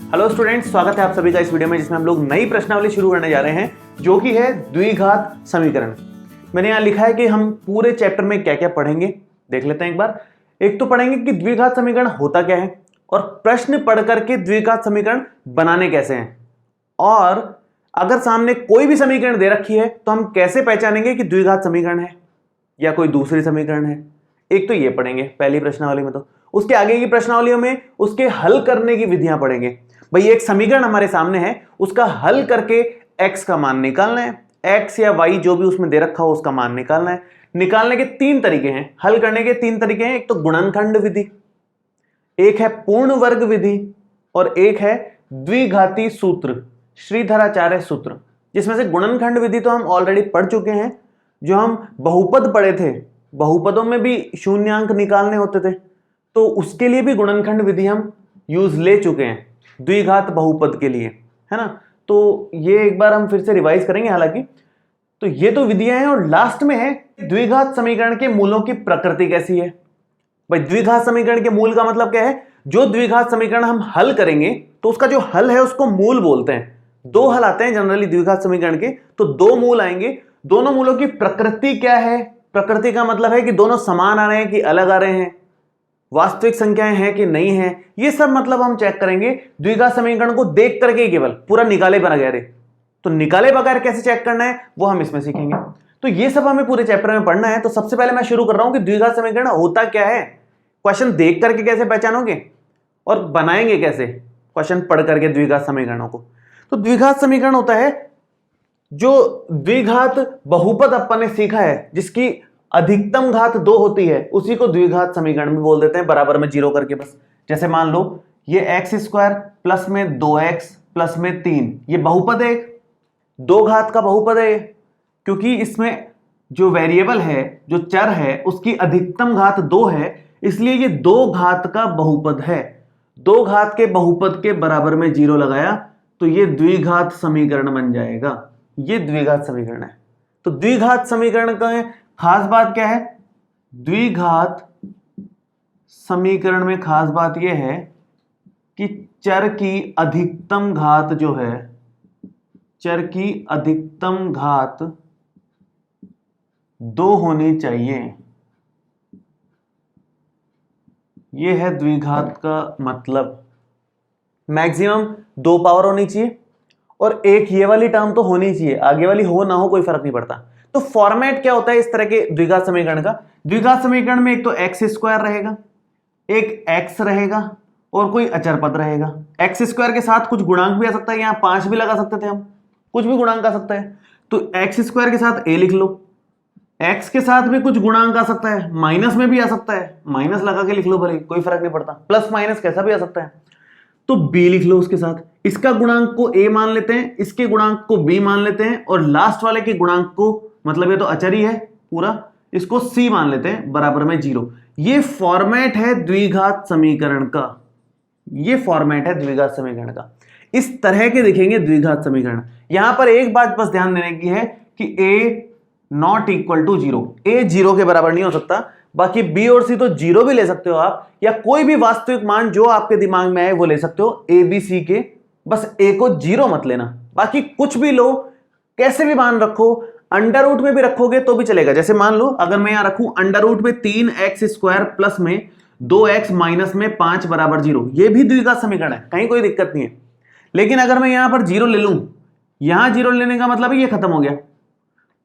Hello students, स्वागत है आप सभी का इस वीडियो में जिसमें हम लोग नई प्रश्नावली शुरू करने जा रहे हैं जो कि है द्विघात समीकरण। मैंने यहाँ लिखा है कि हम पूरे चैप्टर में क्या क्या पढ़ेंगे, देख लेते हैं एक बार। एक तो पढ़ेंगे कि द्विघात समीकरण होता क्या है और प्रश्न पढ़ करके द्विघात समीकरण बनाने कैसे हैं, और अगर सामने कोई भी समीकरण दे रखी है तो हम कैसे पहचानेंगे कि द्विघात समीकरण है या कोई दूसरी समीकरण है। एक तो ये पढ़ेंगे पहली प्रश्नावली में। तो उसके आगे की प्रश्नावलियों में उसके हल करने की विधियां पढ़ेंगे। भाई एक समीकरण हमारे सामने है, उसका हल करके x का मान निकालना है, x या y जो भी उसमें दे रखा हो उसका मान निकालना है। निकालने के तीन तरीके हैं, हल करने के तीन तरीके हैं। एक तो गुणनखंड विधि, एक है पूर्ण वर्ग विधि और एक है द्विघाती सूत्र, श्रीधराचार्य सूत्र। जिसमें से गुणनखंड विधि तो हम ऑलरेडी पढ़ चुके हैं, जो हम बहुपद पढ़े थे, बहुपदों में भी शून्यांक निकालने होते थे, तो उसके लिए भी गुणनखंड विधि हम यूज ले चुके हैं द्विघात बहुपद के लिए, है ना। तो ये एक बार हम फिर से रिवाइज करेंगे हालांकि। तो ये तो विधियां हैं और लास्ट में है द्विघात समीकरण के मूलों की प्रकृति कैसी है। भाई द्विघात समीकरण के मूल का मतलब क्या है, जो द्विघात समीकरण हम हल करेंगे तो उसका जो हल है उसको मूल बोलते हैं। दो हल आते हैं जनरली द्विघात समीकरण के, तो दो मूल आएंगे। दोनों मूलों की प्रकृति क्या है, प्रकृति का मतलब है कि दोनों समान आ रहे हैं कि अलग आ रहे हैं, वास्तविक संख्याएं हैं कि नहीं है, ये सब मतलब हम चेक करेंगे द्विघात समीकरण को देख करके, केवल पूरा निकाले बगैर। तो निकाले बगैर कैसे चेक करना है वो हम इसमें सीखेंगे। तो ये सब हमें पूरे चैप्टर में पढ़ना है। तो सबसे पहले मैं शुरू कर रहा हूं कि द्विघात समीकरण होता क्या है, क्वेश्चन देख करके कैसे पहचानोगे और बनाएंगे कैसे क्वेश्चन पढ़ करके द्विघात समीकरणों को। तो द्विघात समीकरण होता है जो द्विघात बहुपद अपन ने सीखा है, जिसकी अधिकतम घात 2 होती है, उसी को द्विघात समीकरण में बोल देते हैं, बराबर में 0 करके बस। जैसे मान लो ये x² प्लस में 2x प्लस में 3, ये बहुपद है, दो घात का बहुपद है, क्योंकि इसमें जो वेरिएबल है, जो चर है, उसकी अधिकतम घात 2 है, इसलिए ये दो घात का बहुपद है। दो घात के बहुपद के बराबर में 0 लगाया तो ये द्विघात समीकरण बन जाएगा। ये द्विघात समीकरण है। तो द्विघात समीकरण का खास बात क्या है, द्विघात समीकरण में खास बात यह है कि चर की अधिकतम घात जो है, चर की अधिकतम घात 2 होनी चाहिए। यह है द्विघात का मतलब। मैक्सिमम 2 पावर होनी चाहिए और एक ये वाली टर्म तो होनी चाहिए, आगे वाली हो ना हो कोई फर्क नहीं पड़ता। तो फॉर्मेट क्या होता है इस तरह के द्विघात समीकरण का, द्विघात समीकरण में एक तो x² रहेगा, एक x रहेगा और कोई अचर पद रहेगा। x² के साथ कुछ गुणांक भी आ सकता है, यहां 5 भी लगा सकते थे हम, कुछ भी गुणांक आ सकता है। तो x² के साथ a लिख लो, x के साथ भी कुछ गुणांक आ सकता है, माइनस में भी आ सकता है, माइनस लगा के लिख लो भले, कोई फर्क नहीं पड़ता, प्लस माइनस कैसा भी आ सकता है। तो b लिख लो उसके साथ, इसका गुणांक को a मान लेते हैं, इसके गुणांक को b मान लेते हैं, और लास्ट वाले के गुणांक को, मतलब ये तो अचर ही है पूरा, इसको c मान लेते हैं, बराबर में 0। ये फॉर्मेट है द्विघात समीकरण का, ये फॉर्मेट है द्विघात समीकरण का। इस तरह के दिखेंगे द्विघात समीकरण। यहां पर एक बात बस ध्यान देने की है कि a not equal to 0, a 0 के बराबर नहीं हो सकता। बाकी b और c तो 0 भी ले सकते हो आप, या कोई भी वास्तविक मान जो आपके दिमाग में आए वो ले सकते हो, a b c के, बस a को 0 मत लेना। बाकी कुछ भी लो, कैसे भी मान रखो, अंडर रूट में भी रखोगे तो भी चलेगा। जैसे मान लो अगर मैं यहां रखूं अंडर रूट में 3x² प्लस में 2x माइनस में 5 बराबर 0, ये भी द्विघात समीकरण है, कहीं कोई दिक्कत नहीं है। लेकिन अगर मैं यहां पर 0 ले लूं, यहां 0 लेने का मतलब है ये खत्म हो गया,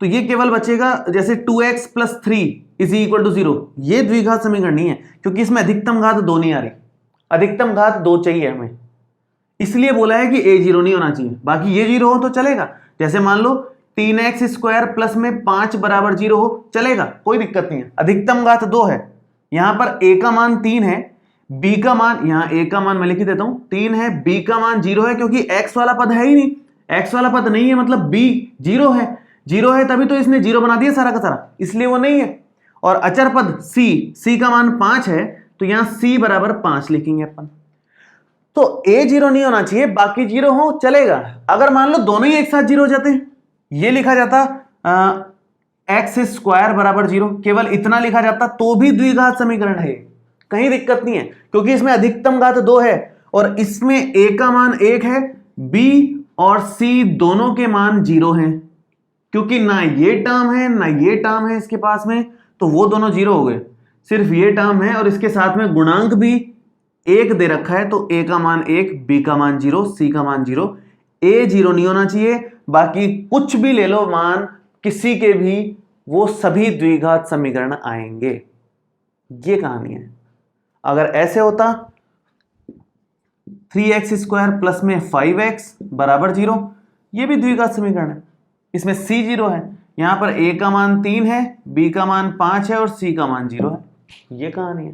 तो ये केवल बचेगा जैसे 2x plus 3 is equal to 0। ये द्विघात समीकरण नहीं है, क्योंकि इसमें अधिकतम घात 2 नहीं आ रही, अधिकतम घात 2 चाहिए हमें, इसलिए बोला है कि a 0 नहीं होना चाहिए। बाकी ये 0 हो तो चलेगा। जैसे मान लो 3x² प्लस में 5 बराबर 0 हो, चलेगा, कोई दिक्कत नहीं है। अधिकतम घात 2 है, यहां पर a का मान 3 है, b का मान, यहां a का मान मैं लिख देता हूं 3 है, b का मान 0 है, क्योंकि x वाला पद है ही नहीं, x वाला पद नहीं है मतलब b 0 है, 0 है तभी तो इसने 0 बना दिया सारा का सारा, इसलिए वो नहीं है। और अचर पद c का मान 5 है, तो यहां c बराबर 5 लिखेंगे अपन। तो a 0 नहीं होना चाहिए, बाकी 0 हो चलेगा। अगर मान लो दोनों ही एक साथ 0 हो जाते, ये लिखा जाता x² बराबर 0, केवल इतना लिखा जाता, तो भी द्विघात समीकरण है, कहीं दिक्कत नहीं है, क्योंकि इसमें अधिकतम घात 2 है और इसमें a का मान 1 है, b और c दोनों के मान 0 हैं, क्योंकि ना ये टर्म है ना ये टर्म है इसके पास में, तो वो दोनों 0 हो गए। सिर्फ ये टर्म है और इसके साथ में गुणांक भी 1 दे रखा है, तो a का मान 1, b का मान 0, c का मान 0। a 0 नहीं होना चाहिए, बाकी कुछ भी ले लो मान किसी के भी, वो सभी द्विघात समीकरण आएंगे। ये कहानी है। अगर ऐसे होता 3x² प्लस में 5x बराबर 0, ये भी द्विघात समीकरण है, इसमें c 0 है, यहां पर a का मान 3 है, b का मान 5 है और c का मान 0 है। ये कहानी है।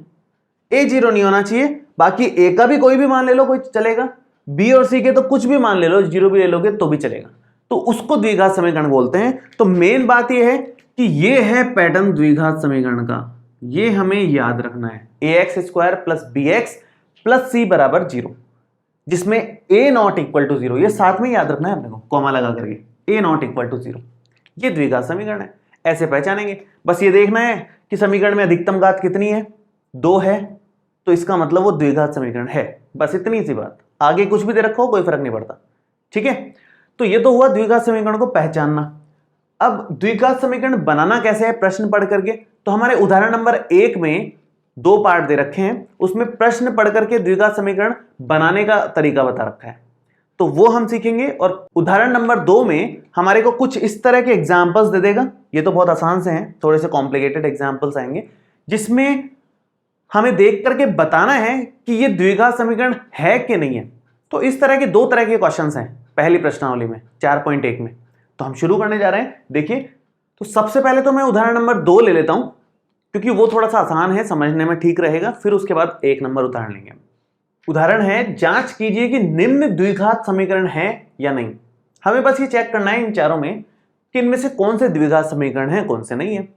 a 0 नहीं होना चाहिए, बाकी a का भी कोई भी मान ले लो, कोई चलेगा, b और c के तो कुछ भी मान ले लो, 0 भी ले लोगे तो भी चलेगा, तो उसको द्विघात समीकरण बोलते हैं। तो मेन बात यह है कि ये है पैटर्न द्विघात समीकरण का, ये हमें याद रखना है। ax² plus bx plus c बराबर 0, जिसमें a नॉट इक्वल टू 0, ये साथ में याद रखना है अपने को कॉमा लगा करके, a नॉट इक्वल टू 0, ये द्विघात समीकरण है, ऐसे पहचानेंगे। बस ये देखना है कि समीकरण में अधिकतम घात कितनी है, 2 है, तो इसका मतलब वो द्विघात समीकरण है। बस इतनी सी बात, आगे कुछ भी दे रखो कोई फर्क नहीं पड़ता, ठीक है। तो ये तो हुआ द्विघात समीकरण को पहचानना। अब द्विघात समीकरण बनाना कैसे है प्रश्न पढ़ करके, तो हमारे उदाहरण नंबर 1 में 2 पार्ट दे रखे हैं, उसमें प्रश्न पढ़ करके द्विघात समीकरण बनाने का तरीका बता रखा है, तो वो हम सीखेंगे। और उदाहरण नंबर 2 में हमारे को कुछ इस तरह के एग्जाम्पल्स दे देगा, ये तो बहुत आसान से हैं, थोड़े से कॉम्प्लिकेटेड एग्जाम्पल्स आएंगे, जिसमें हमें देख करके बताना है कि ये द्विघात समीकरण है कि नहीं है। तो इस तरह के 2 तरह के क्वेश्चंस हैं पहली प्रश्नावली में 4.1 में, तो हम शुरू करने जा रहे हैं। देखिए, तो सबसे पहले तो मैं उदाहरण नंबर 2 ले लेता हूं, क्योंकि वो थोड़ा सा आसान है, समझने में ठीक रहेगा, फिर उसके बाद 1 नंबर उदाहरण लेंगे। उदाहरण है, जांच कीजिए कि निम्न द्विघात समीकरण है या नहीं। हमें बस ये चेक करना है इन चारों में कि इनमें से कौन से द्विघात समीकरण है, कौन से नहीं है।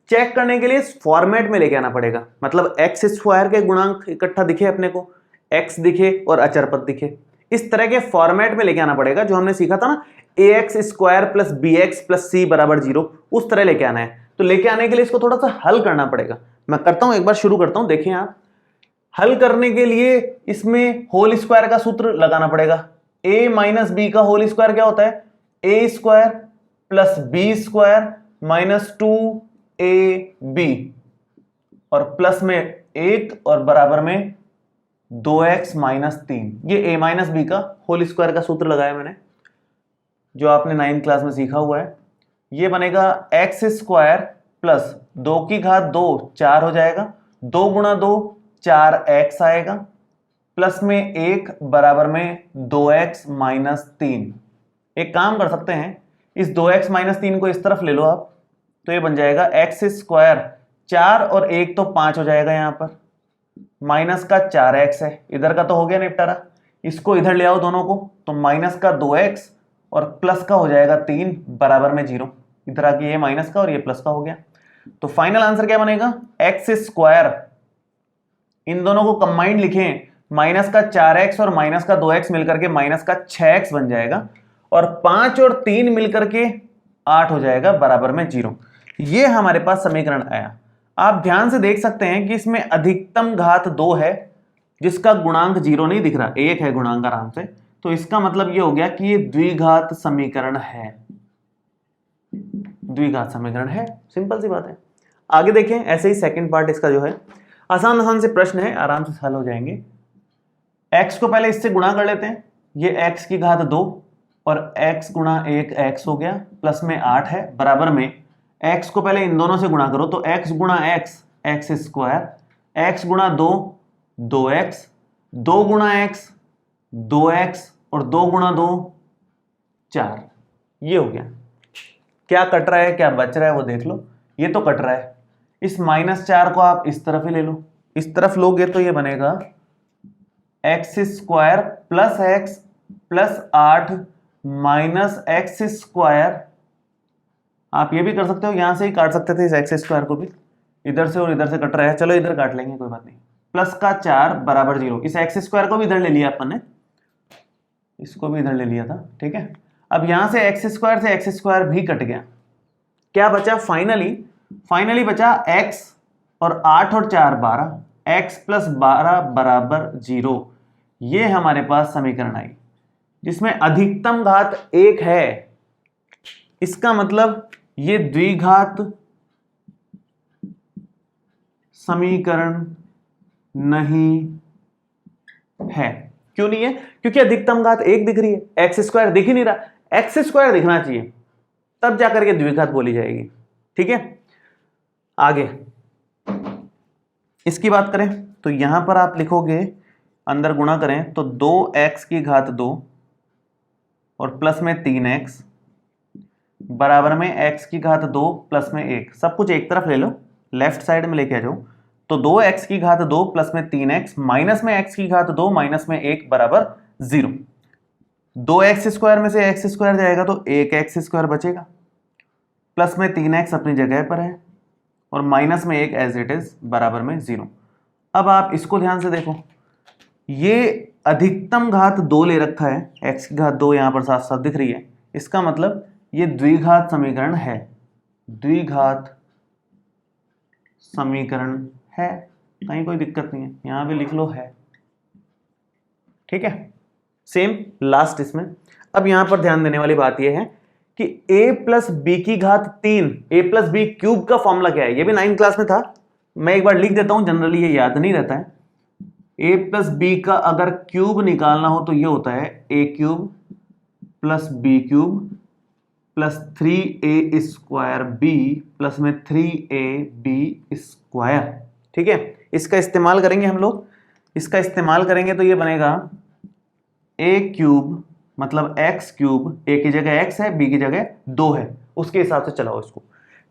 चेक करने के लिए इस फॉर्मेट में लेके आना पड़ेगा, मतलब x² के गुणांक इकट्ठा दिखे अपने को, x दिखे और अचर पद दिखे, इस तरह के फॉर्मेट में लेके आना पड़ेगा, जो हमने सीखा था ना, ax² plus bx plus c बराबर 0, उस तरह लेके आना है। तो लेके आने के लिए इसको थोड़ा सा हल करना पड़ेगा। मैं करता हूं, एक बार शुरू करता हूं। देखें आप, हल करने के लिए इसमें होल स्क्वायर का सूत्र लगाना पड़ेगा। a माइनस बी का होल स्क्वायर क्या होता है, a² plus b² minus 2ab और प्लस में 1 और बराबर में 2x माइनस 3। ये a माइनस बी का होल स्क्वायर का सूत्र लगाया मैंने, जो आपने 9th क्लास में सीखा हुआ है। ये बनेगा x² प्लस 2 की घात 2 4 हो जाएगा, 2 गुणा 2 4x आएगा, प्लस में 1 बराबर में 2x माइनस 3। एक काम कर सकते हैं, इस 2x माइनस 3 को इस तरफ ले लो आप, तो ये बन जाएगा x², 4 और 1 तो 5 हो जाएगा, यहाँ पर माइनस का 4x है, इधर का तो हो गया निपटारा, इसको इधर ले आओ दोनों को, तो माइनस का 2x और प्लस का हो जाएगा 3 बराबर में 0, इधर आके ये माइनस का और ये प्लस का हो गया। तो फाइनल आंसर क्या बनेगा, x², इन दोनों को कंबाइंड लिखें, माइनस का 4x और माइनस का 2x मिलकर के माइनस का 6x बन जाएगा, और 5 और 3 मिलकर के 8 हो जाएगा बराबर में 0। ये हमारे पास समीकरण आया। आप ध्यान से देख सकते हैं कि इसमें अधिकतम घात 2 है, जिसका गुणांक 0 नहीं दिख रहा, 1 है गुणांक आराम से, तो इसका मतलब ये हो गया कि ये द्विघात समीकरण है, द्विघात समीकरण है, सिंपल सी बात है। आगे देखें, ऐसे ही सेकंड पार्ट इसका जो है, आसान आसान से प्रश्न है, आराम से हल हो जाएंगे। x को पहले इससे गुणा कर लेते हैं, ये x की घात 2 और x गुणा 1 x हो गया, प्लस में 8 है, बराबर में x को पहले इन दोनों से गुणा करो, तो x गुणा x x², x गुणा 2 2x, 2 गुणा x 2x और 2 गुणा 2 4। ये हो गया। क्या कट रहा है क्या बच रहा है वो देख लो, ये तो कट रहा है। इस -4 को आप इस तरफ ही ले लो, इस तरफ लोगे तो ये बनेगा x² plus x plus 8 minus x²। आप ये भी कर सकते हो, यहां से ही काट सकते थे इस x² को भी, इधर से और इधर से कट रहा है, चलो इधर काट लेंगे कोई बात नहीं, प्लस का 4 बराबर 0। इस x² को भी इधर ले लिया अपन ने, इसको भी इधर ले लिया था, ठीक है। अब यहां से x² से x² भी कट गया, क्या बचा फाइनली बचा x और 8 और 4 12, x प्लस 12 बराबर 0। ये हमारे पास समीकरण आई जिसमें अधिकतम घात 1 है। इसका मतलब ये द्विघात समीकरण नहीं है। क्यों नहीं है? क्योंकि अधिकतम घात 1 दिख रही है, एक्स स्क्वायर दिख ही नहीं रहा। एक्स स्क्वायर दिखना चाहिए तब जाकर के द्विघात बोली जाएगी। ठीक है, आगे इसकी बात करें तो यहां पर आप लिखोगे, अंदर गुणा करें तो 2x की घात 2 और प्लस में 3x बराबर में x की घात 2 प्लस में 1। सब कुछ एक तरफ ले लो, लेफ्ट साइड में लेके आ जाओ। तो 2x की घात 2 प्लस में 3x माइनस में x की घात 2 माइनस में 1 बराबर 0। 2x स्क्वायर में से x स्क्वायर जाएगा तो 1x स्क्वायर बचेगा, प्लस में 3x अपनी जगह पर है और माइनस में 1 एज इट इज बराबर में 0। अब आप इसको ध्यान से देखो, ये अधिकतम घात 2 ले रखा है, x की घात 2 यहां पर साफ साफ दिख रही है। इसका मतलब ये द्विघात समीकरण है, द्विघात समीकरण है, कहीं कोई दिक्कत नहीं है, यहां भी लिख लो है। ठीक है, सेम लास्ट इसमें। अब यहां पर ध्यान देने वाली बात यह है कि a प्लस बी की घात 3, a प्लस बी क्यूब का फॉर्मूला क्या है, ये भी 9th क्लास में था, मैं एक बार लिख देता हूं, जनरली ये याद नहीं रहता है। a प्लस बी का अगर क्यूब निकालना हो तो ये होता है a cube plus b cube plus 3a square b plus में 3ab स्क्वायर। ठीक है, इसका इस्तेमाल करेंगे हम लोग, इसका इस्तेमाल करेंगे तो ये बनेगा a क्यूब मतलब x क्यूब, a की जगह x है, b की जगह 2 है, उसके हिसाब से चलाओ इसको।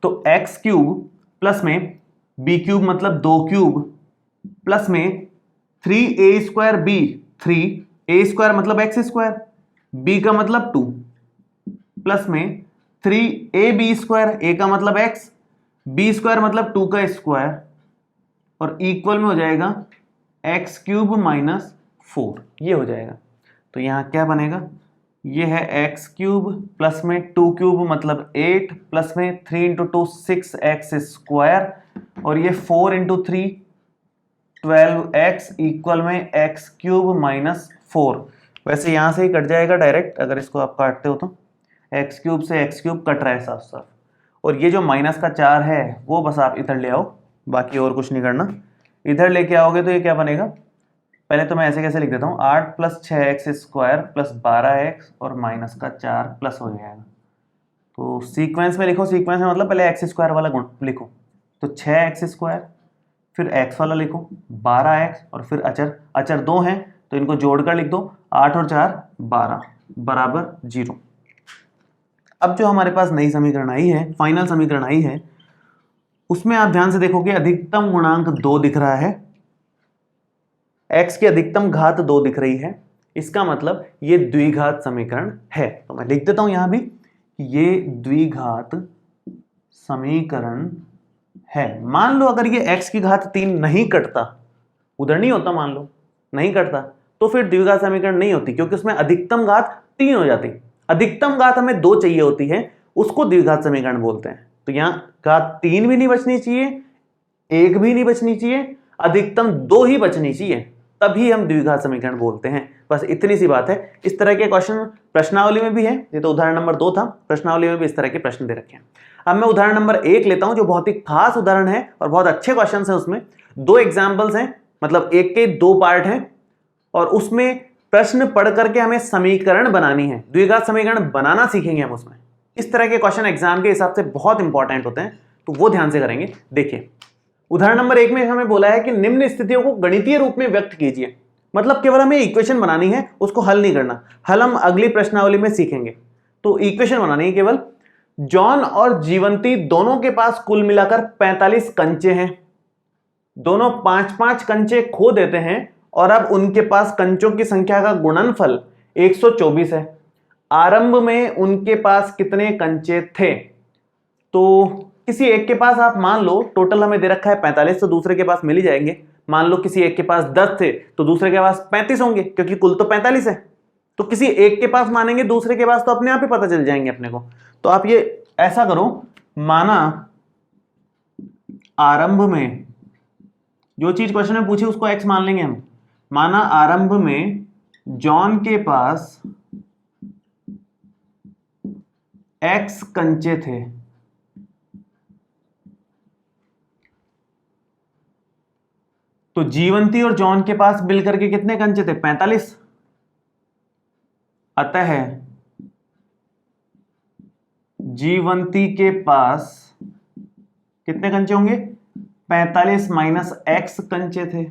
तो x क्यूब प्लस में b क्यूब मतलब 2 क्यूब प्लस में 3a square b, 3a square मतलब x स्क्वायर, b का मतलब 2 प्लस में 3ab स्क्वायर, a का मतलब x, b स्क्वायर मतलब 2 का स्क्वायर और इक्वल में हो जाएगा x क्यूब माइनस 4, ये हो जाएगा। तो यहां क्या बनेगा, ये है x क्यूब प्लस में 2 क्यूब मतलब 8 प्लस में 3 इंटू 2 6x स्क्वायर और ये 4 इंटू 3 12x इक्वल में x क्यूब माइनस 4। वैसे यहां से ही कट जाएगा डायरेक्ट, अगर इसको आप काटते हो तो x क्यूब से x क्यूब कट रहा है साफ साफ, और ये जो माइनस का 4 है वो बस आप इधर ले आओ, बाकी और कुछ नहीं करना। इधर लेके आओगे तो ये क्या बनेगा, पहले तो मैं ऐसे कैसे लिख देता हूँ, 8 plus 6x square plus 12x और माइनस का 4 प्लस हो जाएगा। तो सीक्वेंस में लिखो, सीक्वेंस में मतलब पहले x स्क्वायर वाला गुण लिखो, तो 6x स्क्वायर फिर x वाला लिखो 12x और फिर अचर, अचर 2 हैं तो इनको जोड़कर लिख दो, 8 और 4 12 बराबर 0। अब जो हमारे पास नई समीकरण आई है, फाइनल समीकरण आई है, उसमें आप ध्यान से देखोगे अधिकतम गुणांक 2 दिख रहा है, x की अधिकतम घात 2 दिख रही है, इसका मतलब ये द्विघात समीकरण है। तो मैं लिख देता हूं यहां भी, ये द्विघात समीकरण है। मान लो अगर ये x की घात 3 नहीं कटता, उधर नहीं होता, मान लो नहीं कटता, तो फिर द्विघात समीकरण नहीं होती, क्योंकि उसमें अधिकतम घात 3 हो जाती। अधिकतम घात हमें 2 चाहिए होती है, उसको द्विघात समीकरण बोलते हैं। तो यहां घात 3 भी नहीं बचनी चाहिए, 1 भी नहीं बचनी चाहिए, अधिकतम 2 ही बचनी चाहिए, तभी हम द्विघात समीकरण बोलते हैं। बस इतनी सी बात है। इस तरह के क्वेश्चन प्रश्नावली में भी है, ये तो उदाहरण नंबर 2 था, प्रश्नावली में भी इस तरह के प्रश्न दे रखे हैं। अब मैं उदाहरण नंबर 1 लेता हूं, जो बहुत ही खास उदाहरण है और बहुत अच्छे क्वेश्चन है। उसमें 2 एग्जाम्पल्स हैं, मतलब एक के 2 पार्ट हैं, और उसमें प्रश्न पढ़ करके हमें समीकरण बनानी है, द्विघात समीकरण बनाना सीखेंगे हम उसमें। इस तरह के क्वेश्चन एग्जाम के हिसाब से बहुत इंपॉर्टेंट होते हैं, तो वो ध्यान से करेंगे। देखिए उदाहरण नंबर 1 में हमें बोला है कि निम्न स्थितियों को गणितीय रूप में व्यक्त कीजिए, मतलब केवल हमें इक्वेशन बनानी है, उसको हल नहीं करना, हल हम अगली प्रश्नावली में सीखेंगे। तो इक्वेशन बनानी है केवल। जॉन और जीवंती दोनों के पास कुल मिलाकर 45 कंचे हैं, दोनों 5-5 कंचे खो देते हैं और अब उनके पास कंचों की संख्या का गुणनफल 124 है। आरंभ में उनके पास कितने कंचे थे? तो किसी एक के पास आप मान लो टोटल हमें दे रखा है 45, तो दूसरे के पास मिल ही जाएंगे। मान लो किसी एक के पास 10 थे तो दूसरे के पास 35 होंगे, क्योंकि कुल तो 45 है। तो किसी एक के पास मानेंगे, दूसरे के पास तो अपने आप ही पता चल जाएंगे अपने को। तो आप ये ऐसा करो, माना आरंभ में जो चीज क्वेश्चन में पूछी उसको x मान लेंगे हम, माना आरंभ में जॉन के पास x कंचे थे, तो जीवंती और जॉन के पास मिल करके कितने कंचे थे? 45। अतः जीवंती के पास कितने कंचे होंगे? 45 माइनस x कंचे थे,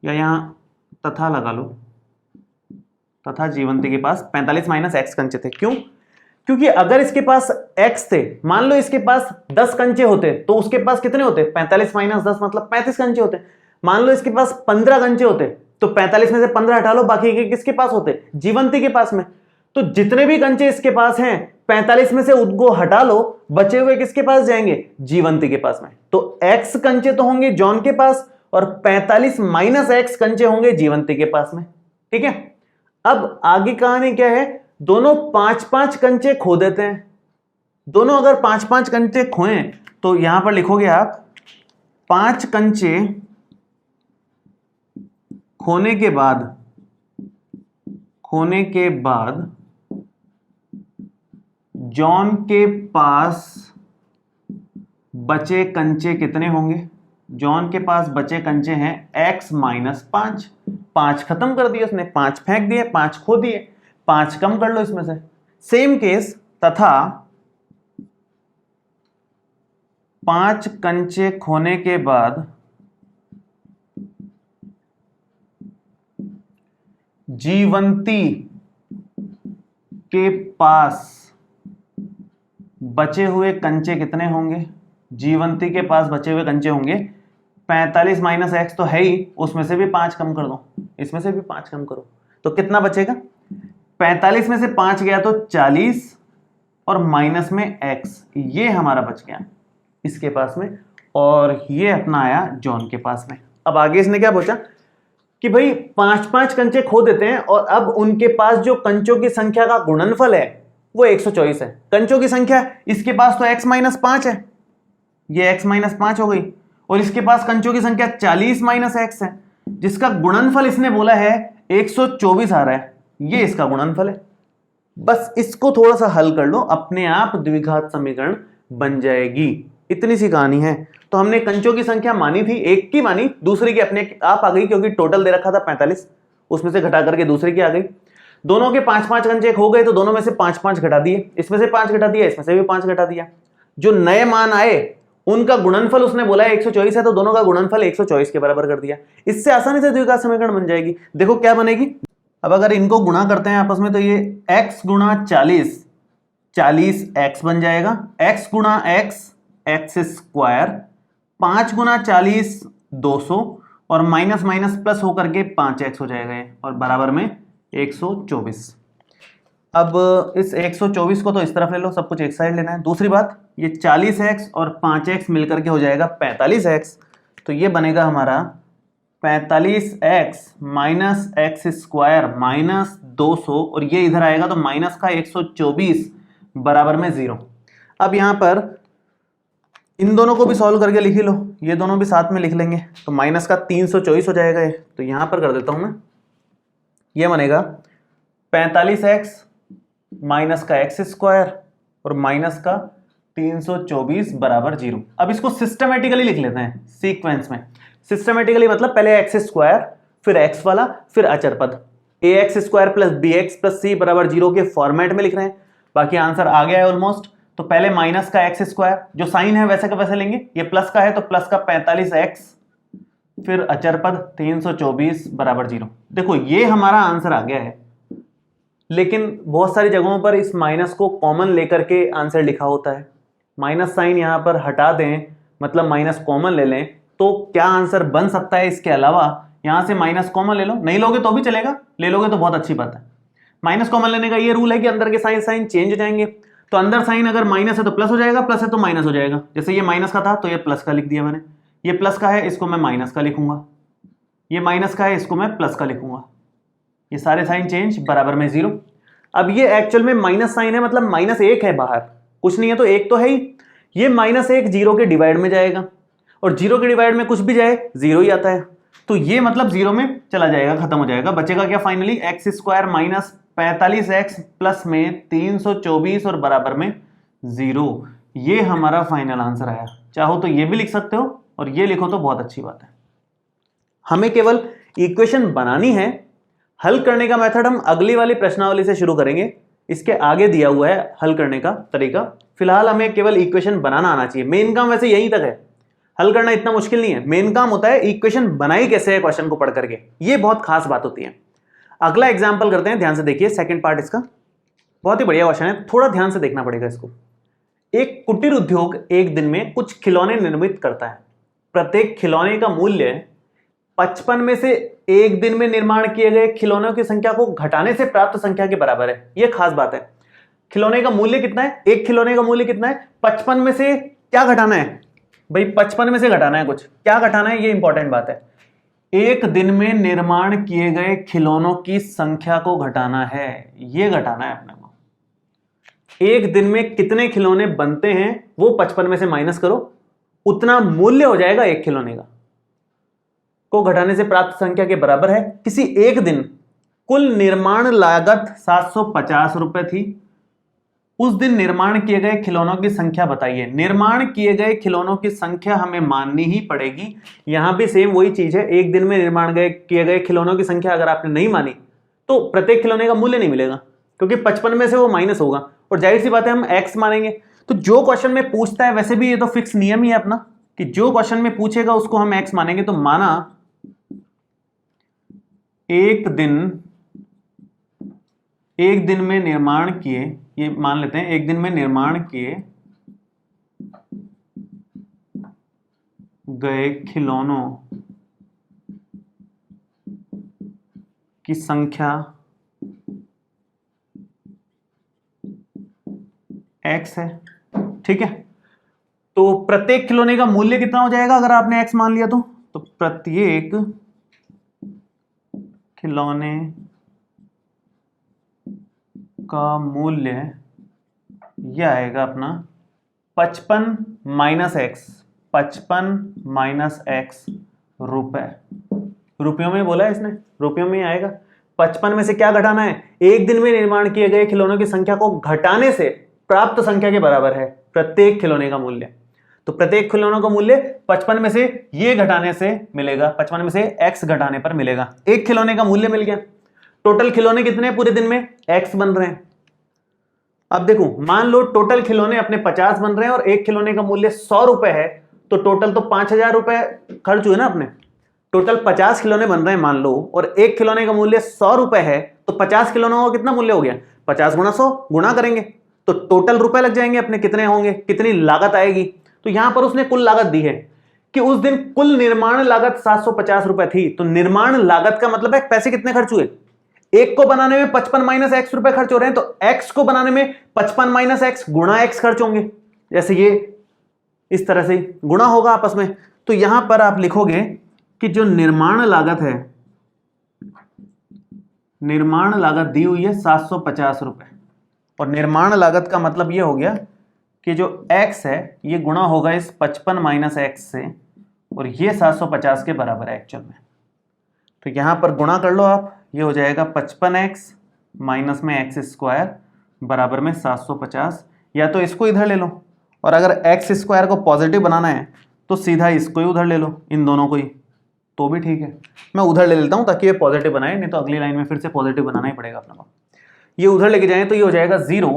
या यहां तथा लगा लो, तथा जीवंती के पास 45 माइनस x कंचे थे। क्यों? क्योंकि अगर इसके पास x थे, मान लो इसके पास 10 कंचे होते तो उसके पास कितने होते? 45 माइनस 10 मतलब 35 कंचे होते। मान लो इसके पास 15 कंचे होते तो 45 में से 15 हटा लो, बाकी के किसके पास होते? जीवंती के पास में। तो जितने भी कंचे इसके पास हैं 45 में से उनको हटा लो, बचे हुए किसके पास जाएंगे? जीवंती के पास में। तो x कंचे तो होंगे जॉन के पास और 45 माइनस x कंचे होंगे जीवंती के पास में। ठीक है, अब आगे कहानी क्या है? दोनों 5-5 कंचे खो देते हैं। दोनों अगर 5-5 कंचे खोएं तो यहां पर लिखोगे आप 5 कंचे खोने के बाद जॉन के पास बचे कंचे कितने होंगे? जॉन के पास बचे कंचे हैं x माइनस 5। 5 खत्म कर दिए उसने, 5 फेंक दिए, 5 खो दिए, 5 कम कर लो इसमें से। सेम केस, तथा 5 कंचे खोने के बाद जीवंती के पास बचे हुए कंचे कितने होंगे? जीवंती के पास बचे हुए कंचे होंगे 45 माइनस x तो है ही, उसमें से भी 5 कम कर दो, इसमें से भी 5 कम करो, तो कितना बचेगा? 45 में से 5 गया तो 40 और माइनस में x, ये हमारा बच गया इसके पास में, और ये अपना आया जॉन के पास में। अब आगे इसने क्या पूछा कि भाई 5-5 कंचे खो देते हैं और अब उनके पास जो कंचों की संख्या का गुणनफल है वो 124 है। कंचों की संख्या इसके पास तो x माइनस 5 है, ये x माइनस 5 हो गई, और इसके पास कंचों की संख्या 40 माइनस x है, जिसका गुणनफल इसने बोला है 124 आ रहा है, ये इसका गुणनफल है। बस इसको थोड़ा सा हल कर लो, अपने आप द्विघात समीकरण बन जाएगी। इतनी सी कहानी है। तो हमने कंचों की संख्या मानी थी, एक की मानी, दूसरी की अपने आप आ गई, क्योंकि टोटल दे रखा था 45, उसमें से घटा करके दूसरी की आ गई। दोनों के 5-5 कंचे हो गए तो दोनों में से 5-5 घटा दिए, इसमें से 5 घटा दिया, इसमें से भी 5 घटा दिया। जो नए मान आए उनका गुणनफल उसने बोला है 124 है, तो दोनों का गुणनफल 124 के बराबर कर दिया। इससे आसानी से द्विघात समीकरण बन जाएगी। देखो क्या बनेगी, अब अगर इनको गुणा करते हैं आपस में तो ये x गुणा 40x बन जाएगा, x गुणा x स्क्वायर, 5 गुणा 40 200, और माइनस माइनस प्लस होकर के 5x हो जाएगा ये, और बराबर में 124। अब इस 124 को तो इस तरफ ले लो, सब कुछ एक साइड लेना है। दूसरी बात, ये 40x और 5x मिलकर के हो जाएगा 45x, तो ये बनेगा हमारा 45x minus x square minus 200, और ये इधर आएगा तो माइनस का 124 बराबर में 0। अब यहां पर इन दोनों को भी सॉल्व करके लिख ही लो, ये दोनों भी साथ में लिख लेंगे, तो माइनस का 324 हो जाएगा ये, तो यहां पर कर देता हूं मैं, ये बनेगा 45x माइनस का एक्स स्क्वायर और माइनस का 324 बराबर 0। अब इसको सिस्टमेटिकली लिख लेते हैं सीक्वेंस में। सिस्टमेटिकली मतलब पहले एक्स स्क्वायर, फिर एक्स वाला, फिर अचर पद, ax square plus bx plus c बराबर 0 के फॉर्मेट में लिख रहे हैं। बाकी आंसर आ गया है ऑलमोस्ट। तो पहले माइनस का एक्स स्क्वायर, जो साइन है वैसे का वैसे लेंगे, ये प्लस का है तो प्लस का 45x, फिर अचर पद 324 बराबर 0। देखो ये हमारा आंसर आ गया है, लेकिन बहुत सारी जगहों पर इस माइनस को कॉमन लेकर के आंसर लिखा होता है। माइनस साइन यहां पर हटा दें, मतलब माइनस कॉमन ले लें, तो क्या आंसर बन सकता है इसके अलावा? यहां से माइनस कॉमन ले लो, नहीं लोगे तो भी चलेगा, ले लोगे तो बहुत अच्छी बात है। माइनस कॉमन लेने का ये रूल है कि अंदर के साइन चेंज हो जाएंगे, तो अंदर साइन अगर माइनस है तो प्लस हो जाएगा, प्लस है तो माइनस हो जाएगा। जैसे ये माइनस का था तो ये प्लस का लिख दिया मैंने, ये प्लस का है इसको मैं माइनस का लिखूंगा, ये माइनस का है इसको मैं प्लस का लिखूंगा, ये सारे साइन चेंज बराबर में 0। अब ये एक्चुअल में माइनस साइन है, मतलब माइनस 1 है बाहर, कुछ नहीं है तो 1 तो है ही, ये माइनस 1 0 के डिवाइड में जाएगा, और जीरो के डिवाइड में कुछ भी जाए जीरो ही आता है, तो ये मतलब जीरो में चला जाएगा, खत्म हो जाएगा। बचेगा क्या finally, x square minus 45x plus में 324 और बराबर में जीरो। ये हमारा फाइनल आंसर आया। चाहो तो ये भी लिख सकते हो और ये लिखो तो बहुत अच्छी बात है। हमें केवल इक्वेशन बनानी है, हल करने का मेथड हम अगली वाली प्रश्नावली से शुरू करेंगे। इसके आगे दिया हुआ है हल करने का तरीका। फिलहाल हमें केवल इक्वेशन बनाना आना चाहिए। मेन काम वैसे यहीं तक है, हल करना इतना मुश्किल नहीं है। मेन काम होता है इक्वेशन बनाई कैसे है क्वेश्चन को पढ़ करके, ये बहुत खास बात होती है। अगला एग्जाम्पल करते हैं, ध्यान से देखिए। सेकंड पार्ट इसका बहुत ही बढ़िया क्वेश्चन है, थोड़ा ध्यान से देखना पड़ेगा इसको। एक कुटीर उद्योग एक दिन में कुछ खिलौने निर्मित करता है। प्रत्येक खिलौने का मूल्य 55 में से एक दिन में निर्माण किए गए खिलौनों की संख्या को घटाने से प्राप्त संख्या के बराबर है। यह खास बात है। खिलौने का मूल्य कितना है, एक खिलौने का मूल्य कितना है, 55 में से क्या घटाना है भाई, 55 में से घटाना है कुछ, क्या घटाना है, ये इंपॉर्टेंट बात है। एक दिन में निर्माण किए गए खिलौनों की संख्या को घटाना है, ये घटाना है अपने को। एक दिन में कितने खिलौने बनते हैं वो 55 में से माइनस करो, उतना मूल्य हो जाएगा एक खिलौने का, को घटाने से प्राप्त संख्या के बराबर है। किसी एक दिन कुल निर्माण लागत 750 रुपए थी। उस दिन निर्माण किए गए खिलौनों की संख्या बताइए। निर्माण किए गए खिलौनों की संख्या हमें माननी ही पड़ेगी। यहां भी सेम वही चीज है, एक दिन में निर्माण किए गए खिलौनों की संख्या अगर आपने नहीं मानी तो प्रत्येक खिलौने का मूल्य नहीं मिलेगा, क्योंकि 55 में से वो माइनस होगा। और जाहिर सी बात है हम x मानेंगे। तो जो क्वेश्चन में पूछता है, वैसे भी ये तो फिक्स नियम ही है अपना कि जो क्वेश्चन में पूछेगा उसको हम x मानेंगे। तो माना एक दिन में निर्माण किए, ये मान लेते हैं, एक दिन में निर्माण किए गए खिलौनों की संख्या x है, ठीक है। तो प्रत्येक खिलौने का मूल्य कितना हो जाएगा अगर आपने x मान लिया तो प्रत्येक खिलौने का मूल्य यह आएगा अपना 55 माइनस एक्स, 55 माइनस एक्स रुपए। रुपयों में बोला है इसने, रुपयों में आएगा। 55 में से क्या घटाना है, एक दिन में निर्माण किए गए खिलौनों की संख्या को घटाने से प्राप्त संख्या के बराबर है प्रत्येक खिलौने का मूल्य। तो प्रत्येक खिलौनों का मूल्य 55 में से ये घटाने से मिलेगा, 55 में से x घटाने पर मिलेगा। एक खिलौने का मूल्य मिल गया। टोटल खिलौने कितने पूरे दिन में, x बन रहे हैं। अब देखो, मान लो टोटल खिलौने अपने 50 बन रहे हैं और एक खिलौने का मूल्य 100 रुपए है, तो टोटल तो 5000 रुपए खर्च हुए ना अपने। टोटल 50 खिलौने बन रहे हैं मान लो, और एक खिलौने का मूल्य 100 रुपए है, तो 50 खिलौनों का कितना मूल्य हो गया, 50 गुणा 100 गुणा करेंगे तो टोटल रुपए लग जाएंगे अपने, कितने होंगे, कितनी लागत आएगी। तो यहां पर उसने कुल लागत दी है कि उस दिन कुल निर्माण लागत 750 रुपए थी। तो निर्माण लागत का मतलब है पैसे कितने खर्च हुए। एक को बनाने में 55 माइनस एक्स रुपए खर्च हो रहे हैं, तो एक्स को बनाने में 55 माइनस एक्स गुणा एक्स खर्च होंगे। जैसे ये इस तरह से गुणा होगा आपस में। तो यहां पर आप लिखोगे कि जो निर्माण लागत है, निर्माण लागत दी हुई है 750 रुपए, और निर्माण लागत का मतलब ये हो गया कि जो x है ये गुणा होगा इस 55 माइनस एक्स से, और ये 750 के बराबर है एक्चुअल में। तो यहां पर गुणा कर लो आप, ये हो जाएगा 55x माइनस में एक्स स्क्वायर बराबर में 750। या तो इसको इधर ले लो, और अगर एक्स स्क्वायर को पॉजिटिव बनाना है तो सीधा इसको ही उधर ले लो, इन दोनों को ही, तो भी ठीक है। मैं उधर ले लेता हूं ताकि ये पॉजिटिव बनाए, नहीं तो अगली लाइन में फिर से पॉजिटिव बनाना ही पड़ेगा अपना को। ये उधर लेके जाएं तो ये हो जाएगा 0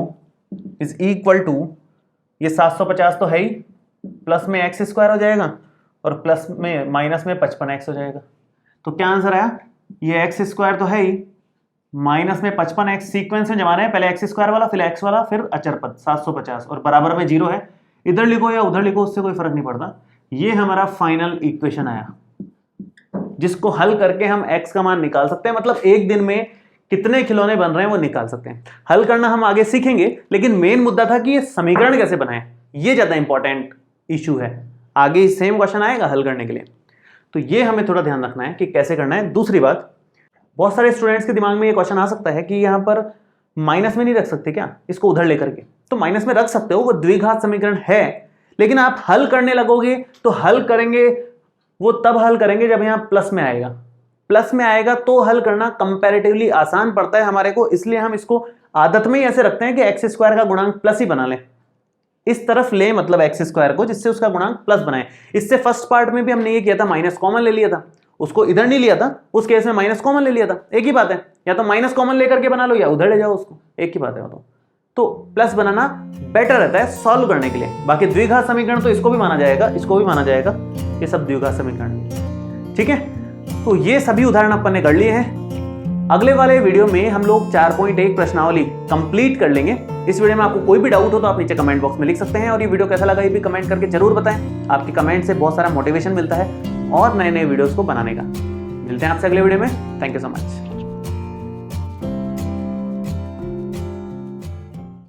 इज इक्वल टू, ये 750 तो है ही, प्लस में एक्स स्क्वायर हो जाएगा और प्लस में माइनस में 55x हो जाएगा। तो क्या आंसर आया, ये एक्स स्क्वायर तो है ही, माइनस में 55x सीक्वेंस में जमा रहे हैं, पहले एक्स स्क्वायर वाला फिर एक्स वाला फिर अचर पद 750, और बराबर में 0 है। इधर लिखो या उधर लिखो उससे कोई फर्क नहीं पड़ता। ये हमारा फाइनल इक्वेशन आया, जिसको हल करके हम x का मान निकाल सकते हैं। मतलब एक दिन में कितने खिलौने बन रहे हैं वो निकाल सकते हैं। हल करना हम आगे सीखेंगे, लेकिन मेन मुद्दा था कि ये समीकरण कैसे बनाएं, ये ज्यादा इंपॉर्टेंट इशू है। आगे सेम क्वेश्चन आएगा हल करने के लिए, तो ये हमें थोड़ा ध्यान रखना है कि कैसे करना है। दूसरी बात, बहुत सारे स्टूडेंट्स के दिमाग में ये क्वेश्चन आ सकता है कि यहाँ पर माइनस में नहीं रख सकते क्या, इसको उधर लेकर के। तो माइनस में रख सकते हो, वो द्विघात समीकरण है, लेकिन आप हल करने लगोगे तो हल करेंगे, वो तब हल करेंगे जब यहां प्लस में आएगा। प्लस में आएगा तो हल करना कंपैरेटिवली आसान पड़ता है हमारे को, इसलिए हम इसको आदत में ही ऐसे रखते हैं कि एक्स स्क्वायर का गुणांक प्लस ही बना लें। इस तरफ ले मतलब एक्स स्क्वायर को, जिससे उसका गुणांक प्लस बनाए। इससे फर्स्ट पार्ट में भी हमने ये किया था, माइनस कॉमन ले लिया था, उसको इधर नहीं लिया था, उस केस में माइनस कॉमन ले लिया था। एक ही बात है, या तो माइनस कॉमन लेकर के बना लो या उधर ले जाओ उसको, एक ही बात है वो तो प्लस बनाना बेटर रहता है सॉल्व करने के लिए। बाकी द्विघात समीकरण तो इसको भी माना जाएगा, इसको भी माना जाएगा, ये सब द्विघात समीकरण। ठीक है, तो ये सभी उदाहरण अपन ने कर लिए हैं। अगले वाले वीडियो में हम लोग 4.1 प्रश्नावली कंप्लीट कर लेंगे। इस वीडियो में आपको कोई भी डाउट हो तो आप नीचे कमेंट बॉक्स में लिख सकते हैं, और ये वीडियो कैसा लगा ये भी कमेंट करके जरूर बताएं। आपके कमेंट से बहुत सारा मोटिवेशन मिलता है और नए नए वीडियोस को बनाने का। मिलते हैं आपसे अगले वीडियो में। Thank you so much.